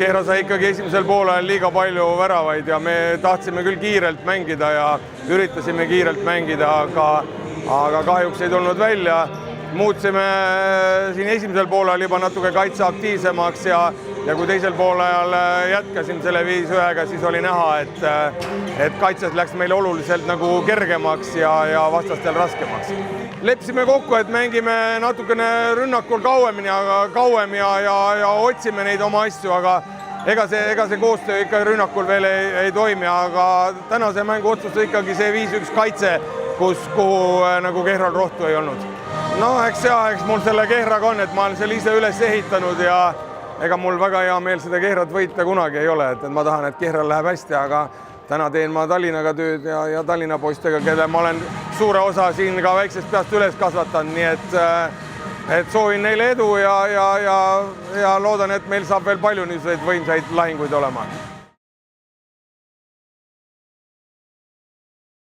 Kehra sai ikkagi esimesel poolajal liiga palju väravaid ja me tahtsime küll kiirelt mängida ja üritasime kiirelt mängida, aga kahjuks ei tulnud välja. Muutsime siin esimesel poolajal juba natuke kaitse aktiivsemaks ja kui teisel poolajal jätkasin selle 5-1-ga, siis oli näha, et kaitses läks meil oluliselt nagu kergemaks ja vastastel raskemaks. Leppisime kokku, et mängime natukene rünnakul kauem ja otsime neid oma asju, aga ega see koostöö ikka rünnakul veel ei toimi, aga tänase mängu otsustas ikkagi see 5-1 kaitse, kuhu nagu Kehral rohtu ei olnud. No eks mul selle Kehraga on, et ma olen selle ise üles ehitanud ja ega mul väga hea meel seda Kehrat võita kunagi ei ole, et ma tahan, et Kehral läheb hästi, aga täna teen ma Tallinnaga tööd ja Tallinna poistega, kelle ma olen suure osa siin ka väiksest peast üles kasvatanud, nii et soovin neile edu ja loodan, et meil saab veel palju niisuguseid võimsaid lahinguid olema.